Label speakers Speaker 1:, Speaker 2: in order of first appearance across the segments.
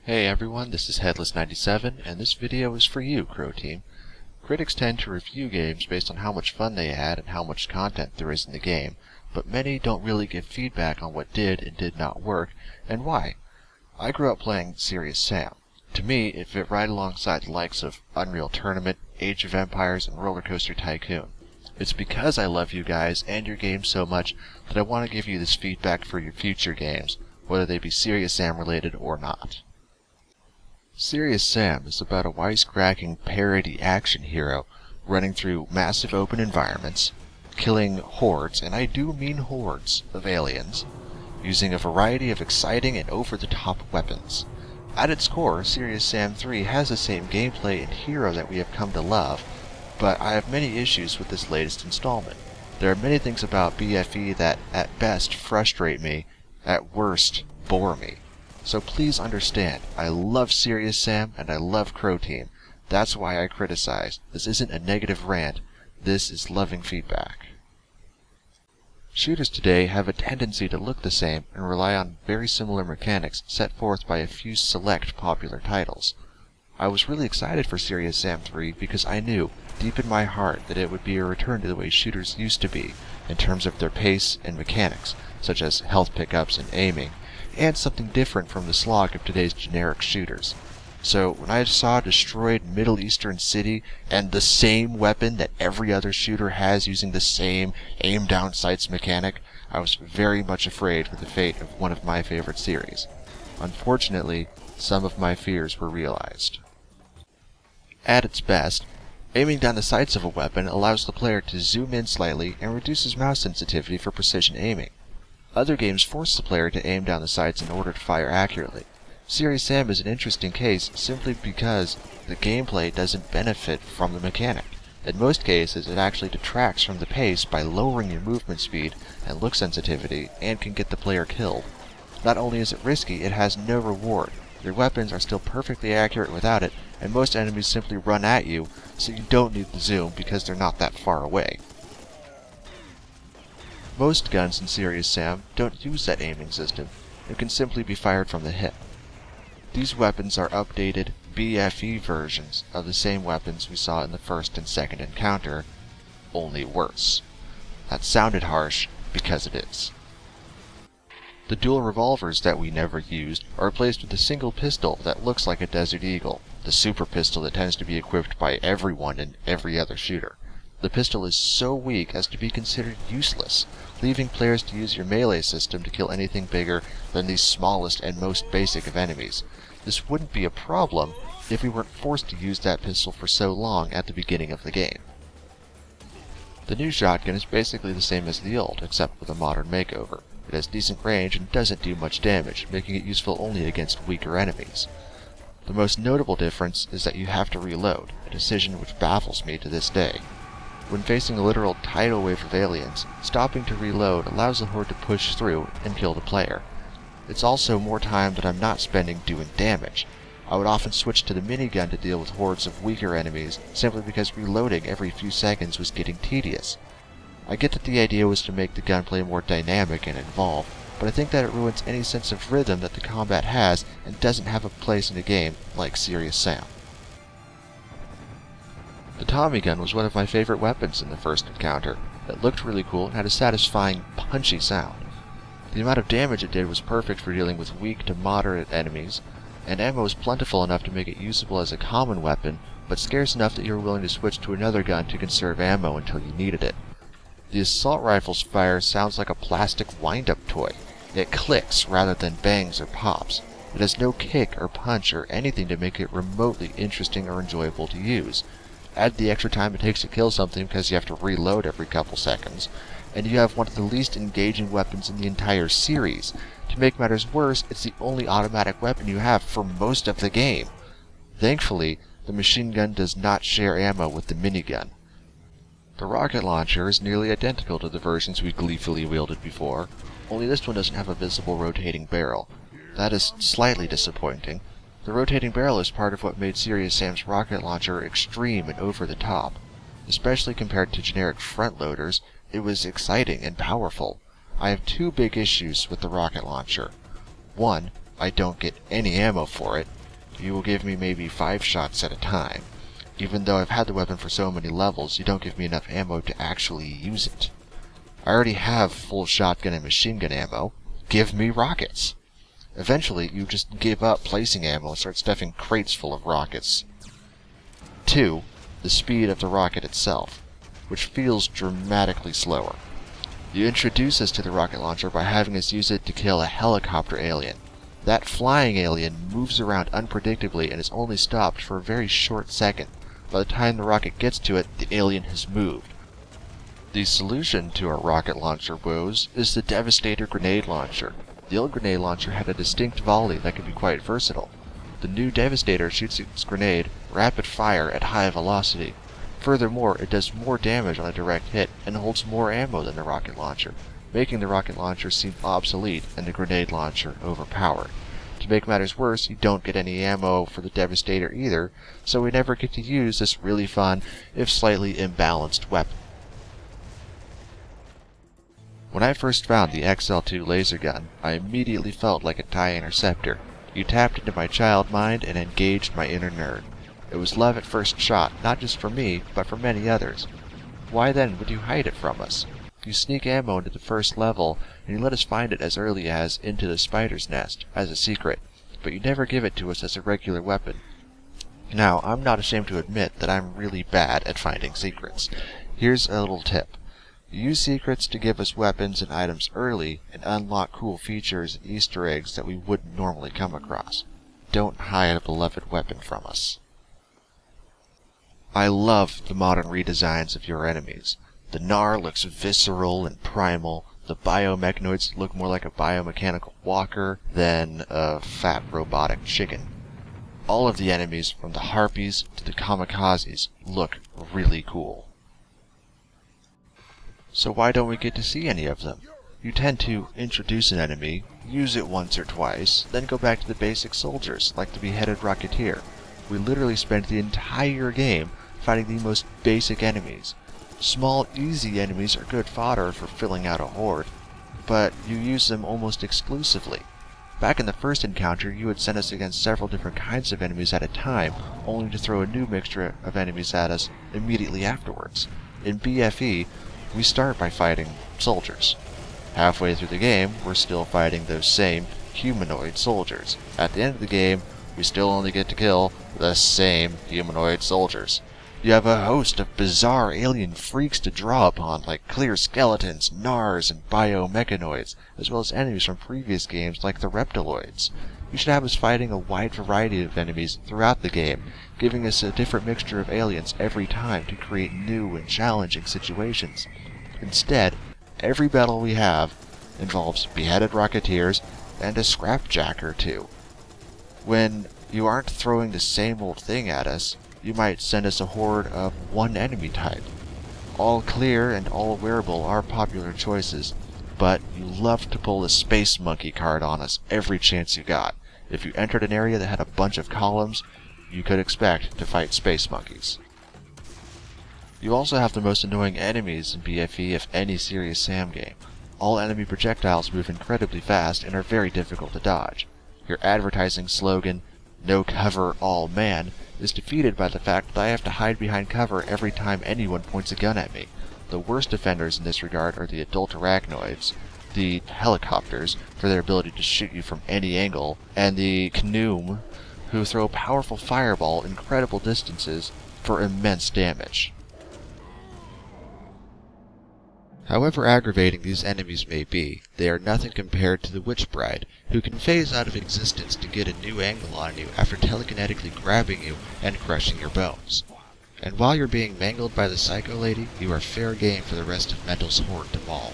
Speaker 1: Hey everyone, this is Headless97, and this video is for you, Crow Team. Critics tend to review games based on how much fun they had and how much content there is in the game, but many don't really give feedback on what did and did not work, and why. I grew up playing Serious Sam. To me, it fit right alongside the likes of Unreal Tournament, Age of Empires, and Roller Coaster Tycoon. It's because I love you guys and your games so much that I want to give you this feedback for your future games, whether they be Serious Sam related or not. Serious Sam is about a wisecracking parody action hero running through massive open environments, killing hordes, and I do mean hordes, of aliens, using a variety of exciting and over-the-top weapons. At its core, Serious Sam 3 has the same gameplay and hero that we have come to love, but I have many issues with this latest installment. There are many things about BFE that at best frustrate me, at worst bore me. So please understand, I love Serious Sam and I love Crow Team. That's why I criticize. This isn't a negative rant, this is loving feedback. Shooters today have a tendency to look the same and rely on very similar mechanics set forth by a few select popular titles. I was really excited for Serious Sam 3 because I knew, deep in my heart, that it would be a return to the way shooters used to be, in terms of their pace and mechanics, such as health pickups and aiming, and something different from the slog of today's generic shooters. So when I saw a destroyed Middle Eastern city and the same weapon that every other shooter has using the same aim down sights mechanic, I was very much afraid for the fate of one of my favorite series. Unfortunately, some of my fears were realized. At its best, aiming down the sights of a weapon allows the player to zoom in slightly and reduces mouse sensitivity for precision aiming. Other games force the player to aim down the sights in order to fire accurately. Serious Sam is an interesting case simply because the gameplay doesn't benefit from the mechanic. In most cases, it actually detracts from the pace by lowering your movement speed and look sensitivity, and can get the player killed. Not only is it risky, it has no reward. Your weapons are still perfectly accurate without it, and most enemies simply run at you, so you don't need the zoom because they're not that far away. Most guns in Serious Sam don't use that aiming system, and can simply be fired from the hip. These weapons are updated BFE versions of the same weapons we saw in the first and second encounter, only worse. That sounded harsh, because it is. The dual revolvers that we never used are replaced with a single pistol that looks like a Desert Eagle, the super pistol that tends to be equipped by everyone in every other shooter. The pistol is so weak as to be considered useless, leaving players to use your melee system to kill anything bigger than the smallest and most basic of enemies. This wouldn't be a problem if we weren't forced to use that pistol for so long at the beginning of the game. The new shotgun is basically the same as the old, except with a modern makeover. It has decent range and doesn't do much damage, making it useful only against weaker enemies. The most notable difference is that you have to reload, a decision which baffles me to this day. When facing a literal tidal wave of aliens, stopping to reload allows the horde to push through and kill the player. It's also more time that I'm not spending doing damage. I would often switch to the minigun to deal with hordes of weaker enemies simply because reloading every few seconds was getting tedious. I get that the idea was to make the gunplay more dynamic and involved, but I think that it ruins any sense of rhythm that the combat has and doesn't have a place in a game like Serious Sam. The Tommy gun was one of my favorite weapons in the first encounter. It looked really cool and had a satisfying, punchy sound. The amount of damage it did was perfect for dealing with weak to moderate enemies, and ammo was plentiful enough to make it usable as a common weapon, but scarce enough that you were willing to switch to another gun to conserve ammo until you needed it. The assault rifle's fire sounds like a plastic wind-up toy. It clicks rather than bangs or pops. It has no kick or punch or anything to make it remotely interesting or enjoyable to use. Add the extra time it takes to kill something because you have to reload every couple seconds, and you have one of the least engaging weapons in the entire series. To make matters worse, it's the only automatic weapon you have for most of the game. Thankfully, the machine gun does not share ammo with the minigun. The rocket launcher is nearly identical to the versions we gleefully wielded before, only this one doesn't have a visible rotating barrel. That is slightly disappointing. The rotating barrel is part of what made Serious Sam's rocket launcher extreme and over the top. Especially compared to generic front loaders, it was exciting and powerful. I have two big issues with the rocket launcher. One, I don't get any ammo for it, you will give me maybe 5 shots at a time. Even though I've had the weapon for so many levels, you don't give me enough ammo to actually use it. I already have full shotgun and machine gun ammo. Give me rockets! Eventually, you just give up placing ammo and start stuffing crates full of rockets. 2. The speed of the rocket itself, which feels dramatically slower. You introduce us to the rocket launcher by having us use it to kill a helicopter alien. That flying alien moves around unpredictably and is only stopped for a very short second. By the time the rocket gets to it, the alien has moved. The solution to our rocket launcher woes is the Devastator grenade launcher. The old grenade launcher had a distinct volley that could be quite versatile. The new Devastator shoots its grenade rapid fire at high velocity. Furthermore, it does more damage on a direct hit and holds more ammo than the rocket launcher, making the rocket launcher seem obsolete and the grenade launcher overpowered. To make matters worse, you don't get any ammo for the Devastator either, so we never get to use this really fun, if slightly imbalanced weapon. When I first found the XL2 laser gun, I immediately felt like a TIE interceptor. You tapped into my child mind and engaged my inner nerd. It was love at first shot, not just for me, but for many others. Why then would you hide it from us? You sneak ammo into the first level, and you let us find it as early as Into the Spider's Nest, as a secret, but you never give it to us as a regular weapon. Now, I'm not ashamed to admit that I'm really bad at finding secrets. Here's a little tip. Use secrets to give us weapons and items early, and unlock cool features and Easter eggs that we wouldn't normally come across. Don't hide a beloved weapon from us. I love the modern redesigns of your enemies. The Gnar looks visceral and primal. The biomechanoids look more like a biomechanical walker than a fat robotic chicken. All of the enemies, from the Harpies to the Kamikazes, look really cool. So why don't we get to see any of them? You tend to introduce an enemy, use it once or twice, then go back to the basic soldiers, like the beheaded Rocketeer. We literally spent the entire game fighting the most basic enemies. Small, easy enemies are good fodder for filling out a horde, but you use them almost exclusively. Back in the first encounter, you would send us against several different kinds of enemies at a time, only to throw a new mixture of enemies at us immediately afterwards. In BFE, we start by fighting soldiers. Halfway through the game, we're still fighting those same humanoid soldiers. At the end of the game, we still only get to kill the same humanoid soldiers. You have a host of bizarre alien freaks to draw upon, like clear skeletons, Gnars, and biomechanoids, as well as enemies from previous games like the Reptiloids. You should have us fighting a wide variety of enemies throughout the game, giving us a different mixture of aliens every time to create new and challenging situations. Instead, every battle we have involves beheaded Rocketeers and a scrapjack or two. When you aren't throwing the same old thing at us, you might send us a horde of one enemy type. All clear and all wearable are popular choices, but you love to pull the Space Monkey card on us every chance you got. If you entered an area that had a bunch of columns, you could expect to fight Space Monkeys. You also have the most annoying enemies in BFE of any Serious Sam game. All enemy projectiles move incredibly fast and are very difficult to dodge. Your advertising slogan, "No cover, all man," is defeated by the fact that I have to hide behind cover every time anyone points a gun at me. The worst offenders in this regard are the adult arachnoids, the helicopters, for their ability to shoot you from any angle, and the Knoom, who throw powerful fireball incredible distances for immense damage. However aggravating these enemies may be, they are nothing compared to the Witch Bride, who can phase out of existence to get a new angle on you after telekinetically grabbing you and crushing your bones. And while you're being mangled by the Psycho Lady, you are fair game for the rest of Mental's horde to maul.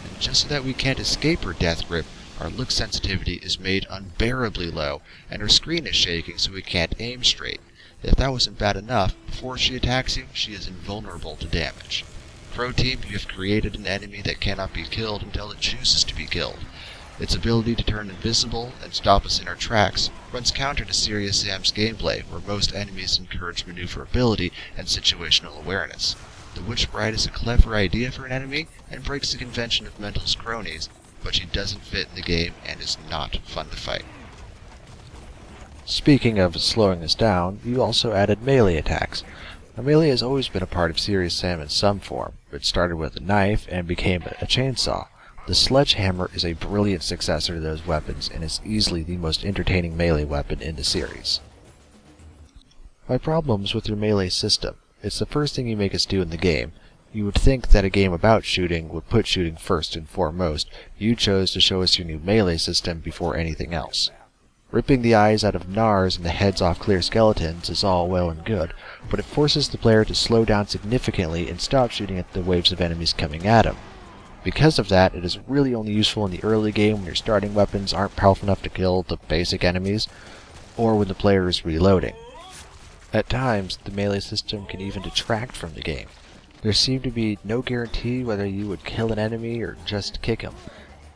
Speaker 1: And just so that we can't escape her death grip, our look sensitivity is made unbearably low, and her screen is shaking so we can't aim straight. If that wasn't bad enough, before she attacks you, she is invulnerable to damage. Pro Team, you have created an enemy that cannot be killed until it chooses to be killed. Its ability to turn invisible and stop us in our tracks runs counter to Serious Sam's gameplay, where most enemies encourage maneuverability and situational awareness. The Witch Bride is a clever idea for an enemy, and breaks the convention of Mental's cronies, but she doesn't fit in the game and is not fun to fight.
Speaker 2: Speaking of slowing us down, you also added melee attacks. Now, melee has always been a part of Serious Sam in some form. It started with a knife and became a chainsaw. The sledgehammer is a brilliant successor to those weapons and is easily the most entertaining melee weapon in the series. My problems with your melee system. It's the first thing you make us do in the game. You would think that a game about shooting would put shooting first and foremost. You chose to show us your new melee system before anything else. Ripping the eyes out of Nars and the heads off clear skeletons is all well and good, but it forces the player to slow down significantly and stop shooting at the waves of enemies coming at him. Because of that, it is really only useful in the early game when your starting weapons aren't powerful enough to kill the basic enemies, or when the player is reloading. At times, the melee system can even detract from the game. There seemed to be no guarantee whether you would kill an enemy or just kick him.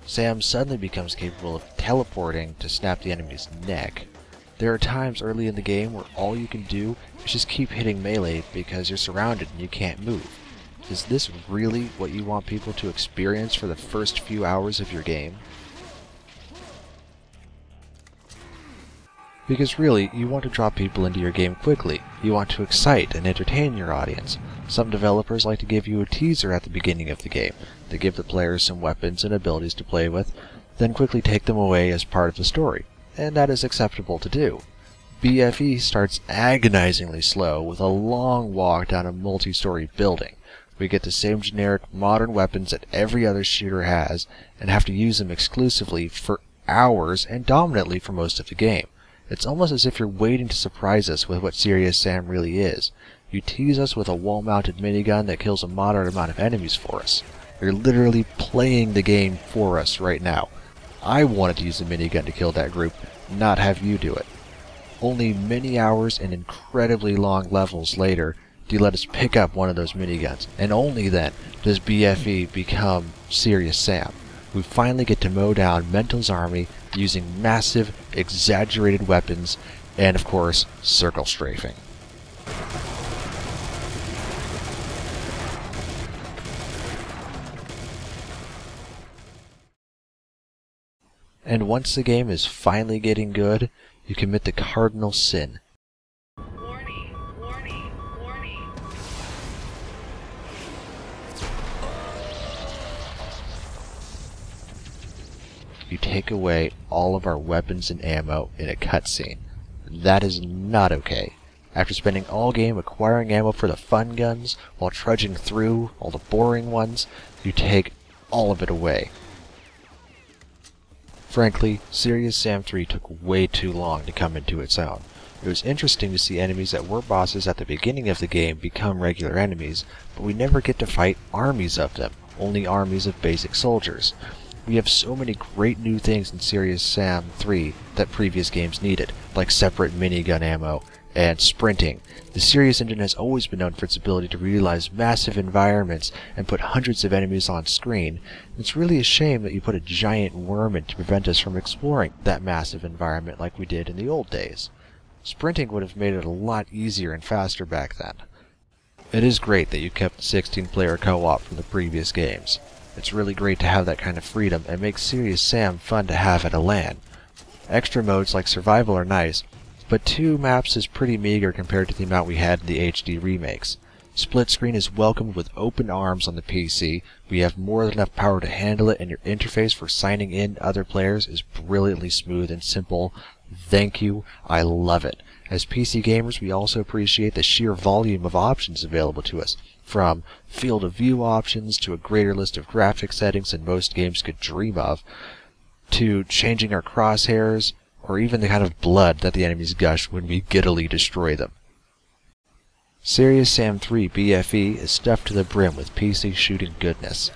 Speaker 2: Sam suddenly becomes capable of teleporting to snap the enemy's neck. There are times early in the game where all you can do is just keep hitting melee because you're surrounded and you can't move. Is this really what you want people to experience for the first few hours of your game? Because really, you want to draw people into your game quickly. You want to excite and entertain your audience. Some developers like to give you a teaser at the beginning of the game. They give the players some weapons and abilities to play with, then quickly take them away as part of the story. And that is acceptable to do. BFE starts agonizingly slow with a long walk down a multi-story building. We get the same generic modern weapons that every other shooter has, and have to use them exclusively for hours and dominantly for most of the game. It's almost as if you're waiting to surprise us with what Serious Sam really is. You tease us with a wall-mounted minigun that kills a moderate amount of enemies for us. You're literally playing the game for us right now. I wanted to use the minigun to kill that group, not have you do it. Only many hours and incredibly long levels later do you let us pick up one of those miniguns, and only then does BFE become Serious Sam. We finally get to mow down Mental's army using massive, exaggerated weapons, and of course, circle strafing. And once the game is finally getting good, you commit the cardinal sin.
Speaker 3: Warning, warning, warning.
Speaker 2: You take away all of our weapons and ammo in a cutscene. That is not okay. After spending all game acquiring ammo for the fun guns, while trudging through all the boring ones, you take all of it away. Frankly, Serious Sam 3 took way too long to come into its own. It was interesting to see enemies that were bosses at the beginning of the game become regular enemies, but we never get to fight armies of them, only armies of basic soldiers. We have so many great new things in Serious Sam 3 that previous games needed, like separate minigun ammo and sprinting. The Serious engine has always been known for its ability to realize massive environments and put hundreds of enemies on screen. It's really a shame that you put a giant worm in to prevent us from exploring that massive environment like we did in the old days. Sprinting would have made it a lot easier and faster back then. It is great that you kept the 16-player co-op from the previous games. It's really great to have that kind of freedom and makes Serious Sam fun to have at a LAN. Extra modes like Survival are nice, but 2 maps is pretty meager compared to the amount we had in the HD remakes. Split screen is welcomed with open arms on the PC. We have more than enough power to handle it, and your interface for signing in other players is brilliantly smooth and simple. Thank you, I love it. As PC gamers, we also appreciate the sheer volume of options available to us, from field of view options to a greater list of graphic settings than most games could dream of, to changing our crosshairs, or even the kind of blood that the enemies gush when we giddily destroy them. Serious Sam 3 BFE is stuffed to the brim with PC shooting goodness.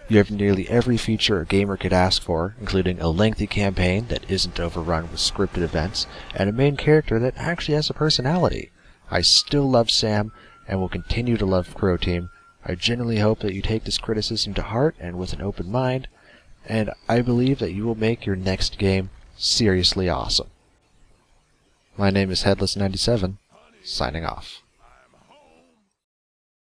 Speaker 2: You have nearly every feature a gamer could ask for, including a lengthy campaign that isn't overrun with scripted events, and a main character that actually has a personality. I still love Sam, and will continue to love Crow Team. I genuinely hope that you take this criticism to heart and with an open mind, and I believe that you will make your next game seriously awesome. My name is Headless97, signing off.